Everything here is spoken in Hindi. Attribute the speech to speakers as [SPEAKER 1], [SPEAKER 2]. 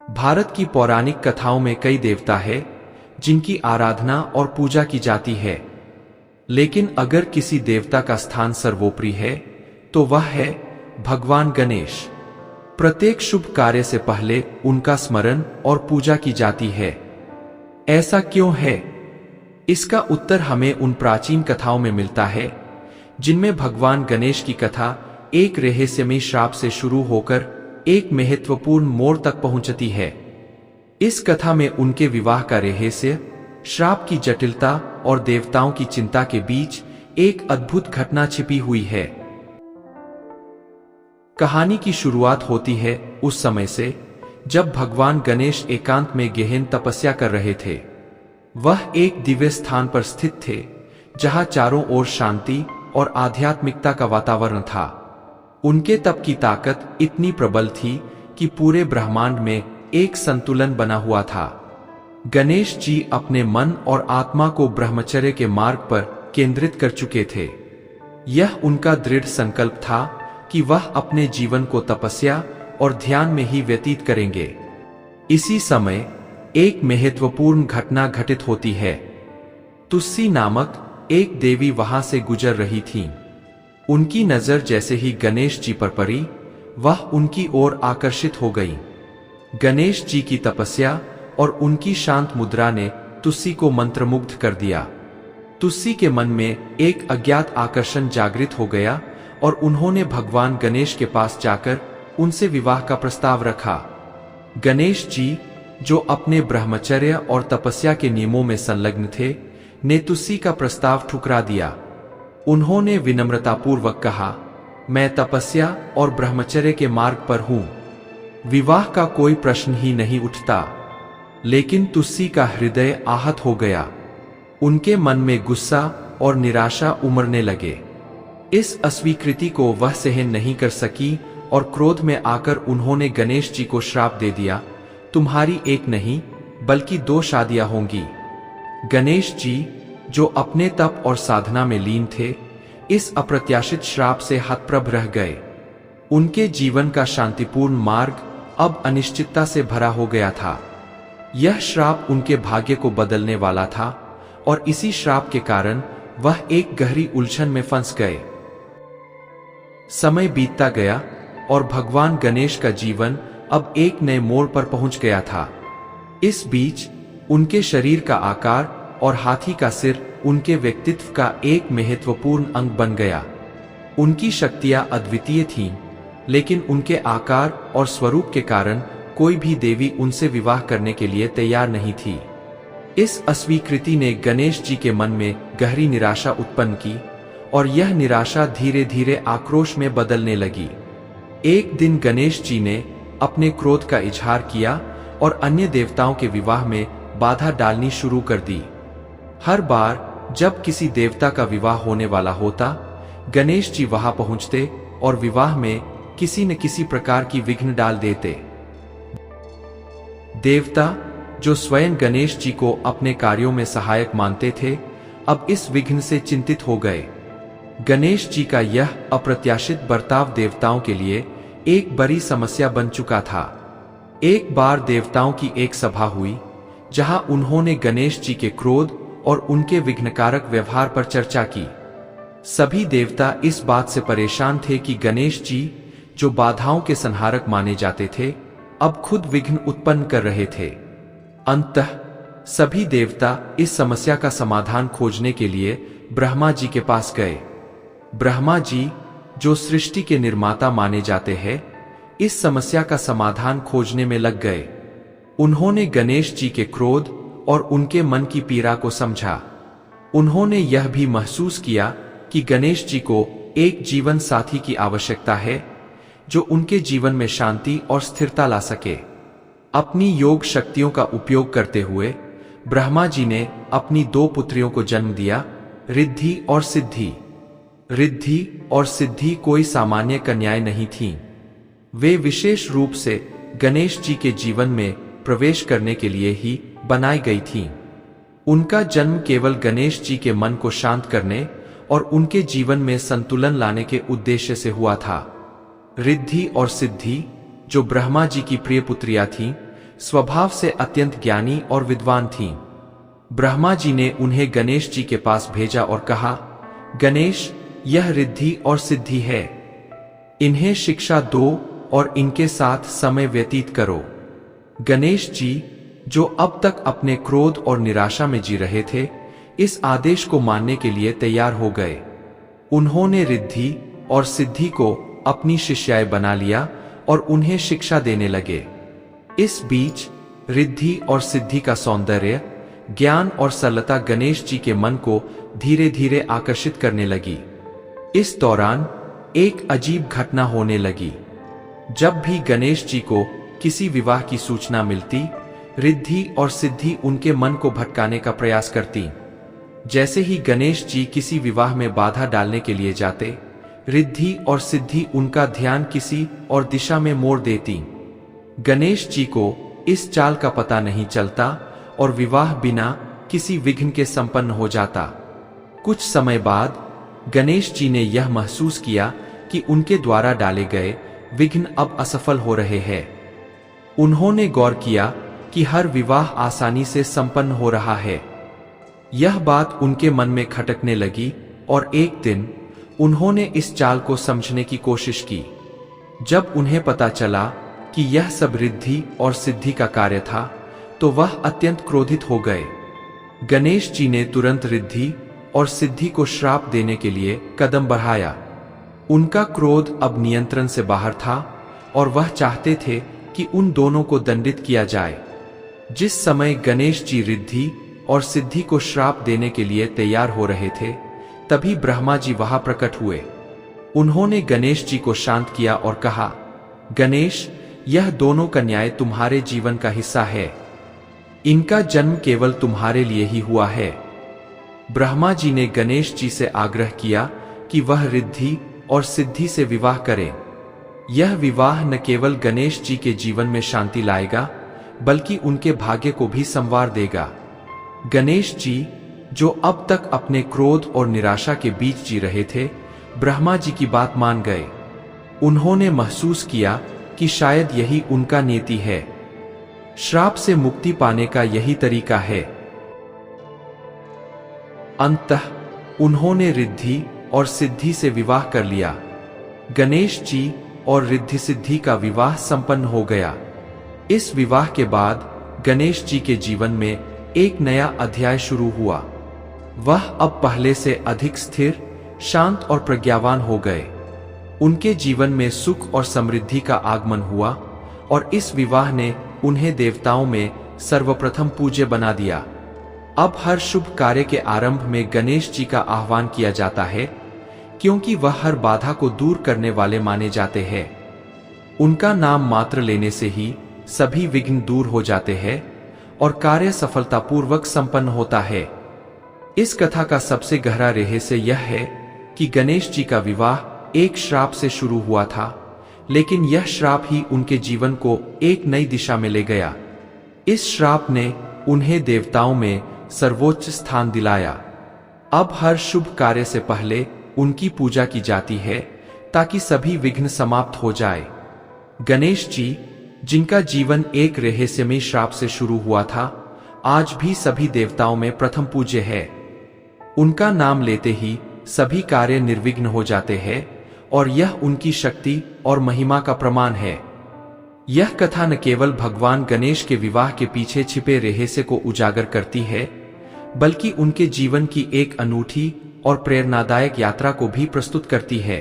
[SPEAKER 1] भारत की पौराणिक कथाओं में कई देवता है जिनकी आराधना और पूजा की जाती है, लेकिन अगर किसी देवता का स्थान सर्वोपरि है तो वह है भगवान गणेश। प्रत्येक शुभ कार्य से पहले उनका स्मरण और पूजा की जाती है। ऐसा क्यों है? इसका उत्तर हमें उन प्राचीन कथाओं में मिलता है जिनमें भगवान गणेश की कथा एक रहस्यमयी श्राप से शुरू होकर एक महत्वपूर्ण मोड़ तक पहुंचती है। इस कथा में उनके विवाह का रहस्य, श्राप की जटिलता और देवताओं की चिंता के बीच एक अद्भुत घटना छिपी हुई है। कहानी की शुरुआत होती है उस समय से जब भगवान गणेश एकांत में गहन तपस्या कर रहे थे। वह एक दिव्य स्थान पर स्थित थे जहां चारों ओर शांति और आध्यात्मिकता का वातावरण था। उनके तप की ताकत इतनी प्रबल थी कि पूरे ब्रह्मांड में एक संतुलन बना हुआ था। गणेश जी अपने मन और आत्मा को ब्रह्मचर्य के मार्ग पर केंद्रित कर चुके थे। यह उनका दृढ़ संकल्प था कि वह अपने जीवन को तपस्या और ध्यान में ही व्यतीत करेंगे। इसी समय एक महत्वपूर्ण घटना घटित होती है। तुलसी नामक एक देवी वहां से गुजर रही थीं। उनकी नजर जैसे ही गणेश जी पर पड़ी, वह उनकी ओर आकर्षित हो गई। गणेश जी की तपस्या और उनकी शांत मुद्रा ने तुलसी को मंत्रमुग्ध कर दिया। तुलसी के मन में एक अज्ञात आकर्षण जागृत हो गया और उन्होंने भगवान गणेश के पास जाकर उनसे विवाह का प्रस्ताव रखा। गणेश जी, जो अपने ब्रह्मचर्य और तपस्या के नियमों में संलग्न थे, ने तुलसी का प्रस्ताव ठुकरा दिया। उन्होंने विनम्रतापूर्वक कहा, मैं तपस्या और ब्रह्मचर्य के मार्ग पर हूं, विवाह का कोई प्रश्न ही नहीं उठता। लेकिन तुलसी का हृदय आहत हो गया। उनके मन में गुस्सा और निराशा उमड़ने लगे। इस अस्वीकृति को वह सहन नहीं कर सकी और क्रोध में आकर उन्होंने गणेश जी को श्राप दे दिया, तुम्हारी एक नहीं बल्कि 2 शादियां होंगी। गणेश जी, जो अपने तप और साधना में लीन थे, इस अप्रत्याशित श्राप से हतप्रभ रह गए। उनके जीवन का शांतिपूर्ण मार्ग अब अनिश्चितता से भरा हो गया था। यह श्राप उनके भाग्य को बदलने वाला था और इसी श्राप के कारण वह एक गहरी उलझन में फंस गए। समय बीतता गया और भगवान गणेश का जीवन अब एक नए मोड़ पर पहुंच गया था। इस बीच उनके शरीर का आकार और हाथी का सिर उनके व्यक्तित्व का एक महत्वपूर्ण अंग बन गया। उनकी शक्तियां अद्वितीय थीं, लेकिन उनके आकार और स्वरूप के कारण कोई भी देवी उनसे विवाह करने के लिए तैयार नहीं थी। इस अस्वीकृति ने गणेश जी के मन में गहरी निराशा उत्पन्न की और यह निराशा धीरे धीरे आक्रोश में बदलने लगी। एक दिन गणेश जी ने अपने क्रोध का इजहार किया और अन्य देवताओं के विवाह में बाधा डालनी शुरू कर दी। हर बार जब किसी देवता का विवाह होने वाला होता, गणेश जी वहां पहुंचते और विवाह में किसी न किसी प्रकार की विघ्न डाल देते। देवता, जो स्वयं गणेश जी को अपने कार्यों में सहायक मानते थे, अब इस विघ्न से चिंतित हो गए। गणेश जी का यह अप्रत्याशित बर्ताव देवताओं के लिए एक बड़ी समस्या बन चुका था। एक बार देवताओं की एक सभा हुई जहां उन्होंने गणेश जी के क्रोध और उनके विघ्नकारक व्यवहार पर चर्चा की। सभी देवता इस बात से परेशान थे कि गणेश जी, जो बाधाओं के संहारक माने जाते थे, अब खुद विघ्न उत्पन्न कर रहे थे। अंततः सभी देवता इस समस्या का समाधान खोजने के लिए ब्रह्मा जी के पास गए। ब्रह्मा जी, जो सृष्टि के निर्माता माने जाते हैं, इस समस्या का समाधान खोजने में लग गए। उन्होंने गणेश जी के क्रोध और उनके मन की पीड़ा को समझा। उन्होंने यह भी महसूस किया कि गणेश जी को एक जीवन साथी की आवश्यकता है जो उनके जीवन में शांति और स्थिरता ला सके। अपनी योग शक्तियों का उपयोग करते हुए ब्रह्मा जी ने अपनी 2 पुत्रियों को जन्म दिया, रिद्धि और सिद्धि। रिद्धि और सिद्धि कोई सामान्य कन्याएं नहीं थीं। वे विशेष रूप से गणेश जी के जीवन में प्रवेश करने के लिए ही बनाई गई थीं। उनका जन्म केवल गणेश जी के मन को शांत करने और उनके जीवन में संतुलन लाने के उद्देश्य से हुआ था। रिद्धि और सिद्धि, जो ब्रह्मा जी की प्रिय पुत्रियां थीं, स्वभाव से अत्यंत ज्ञानी और विद्वान थीं। ब्रह्मा जी ने उन्हें गणेश जी के पास भेजा और कहा, गणेश, यह रिद्धि और सिद्धि है, इन्हें शिक्षा दो और इनके साथ समय व्यतीत करो। गणेश जी, जो अब तक अपने क्रोध और निराशा में जी रहे थे, इस आदेश को मानने के लिए तैयार हो गए। उन्होंने रिद्धि और सिद्धि को अपनी शिष्याएं बना लिया और उन्हें शिक्षा देने लगे। इस बीच रिद्धि और सिद्धि का सौंदर्य, ज्ञान और सरलता गणेश जी के मन को धीरे धीरे आकर्षित करने लगी। इस दौरान एक अजीब घटना होने लगी। जब भी गणेश जी को किसी विवाह की सूचना मिलती, रिद्धि और सिद्धि उनके मन को भटकाने का प्रयास करती। जैसे ही गणेश जी किसी विवाह में बाधा डालने के लिए जाते, रिद्धि और सिद्धि उनका ध्यान किसी और दिशा में मोड़ देती। गणेश जी को इस चाल का पता नहीं चलता और विवाह बिना किसी विघ्न के संपन्न हो जाता। कुछ समय बाद गणेश जी ने यह महसूस किया कि उनके द्वारा डाले गए विघ्न अब असफल हो रहे हैं। उन्होंने गौर किया कि हर विवाह आसानी से संपन्न हो रहा है। यह बात उनके मन में खटकने लगी और एक दिन उन्होंने इस चाल को समझने की कोशिश की। जब उन्हें पता चला कि यह सब रिद्धि और सिद्धि का कार्य था, तो वह अत्यंत क्रोधित हो गए। गणेश जी ने तुरंत रिद्धि और सिद्धि को श्राप देने के लिए कदम बढ़ाया। उनका क्रोध अब नियंत्रण से बाहर था और वह चाहते थे कि उन दोनों को दंडित किया जाए। जिस समय गणेश जी रिद्धि और सिद्धि को श्राप देने के लिए तैयार हो रहे थे, तभी ब्रह्मा जी वहां प्रकट हुए। उन्होंने गणेश जी को शांत किया और कहा, गणेश, यह दोनों का न्याय तुम्हारे जीवन का हिस्सा है। इनका जन्म केवल तुम्हारे लिए ही हुआ है। ब्रह्मा जी ने गणेश जी से आग्रह किया कि वह रिद्धि और सिद्धि से विवाह करें। यह विवाह न केवल गणेश जी के जीवन में शांति लाएगा, बल्कि उनके भाग्य को भी संवार देगा। गणेश जी, जो अब तक अपने क्रोध और निराशा के बीच जी रहे थे, ब्रह्मा जी की बात मान गए। उन्होंने महसूस किया कि शायद यही उनका नियति है। श्राप से मुक्ति पाने का यही तरीका है। अंततः उन्होंने रिद्धि और सिद्धि से विवाह कर लिया। गणेश जी और रिद्धि सिद्धि का विवाह संपन्न हो गया। इस विवाह के बाद गणेश जी के जीवन में एक नया अध्याय शुरू हुआ। वह अब पहले से अधिक स्थिर, शांत और प्रज्ञावान हो गए। उनके जीवन में सुख और समृद्धि का आगमन हुआ और इस विवाह ने उन्हें देवताओं में सर्वप्रथम पूज्य बना दिया। अब हर शुभ कार्य के आरंभ में गणेश जी का आह्वान किया जाता है, क्योंकि वह हर बाधा को दूर करने वाले माने जाते हैं। उनका नाम मात्र लेने से ही सभी विघ्न दूर हो जाते हैं और कार्य सफलतापूर्वक संपन्न होता है। इस कथा का सबसे गहरा रहस्य यह है कि गणेश जी का विवाह एक श्राप से शुरू हुआ था, लेकिन यह श्राप ही उनके जीवन को एक नई दिशा में ले गया। इस श्राप ने उन्हें देवताओं में सर्वोच्च स्थान दिलाया। अब हर शुभ कार्य से पहले उनकी पूजा की जाती है, ताकि सभी विघ्न समाप्त हो जाए। गणेश जी, जिनका जीवन एक रहस्यमय श्राप से शुरू हुआ था, आज भी सभी देवताओं में प्रथम पूज्य है। उनका नाम लेते ही सभी कार्य निर्विघ्न हो जाते हैं और यह उनकी शक्ति और महिमा का प्रमाण है। यह कथा न केवल भगवान गणेश के विवाह के पीछे छिपे रहस्य को उजागर करती है, बल्कि उनके जीवन की एक अनूठी और प्रेरणादायक यात्रा को भी प्रस्तुत करती है।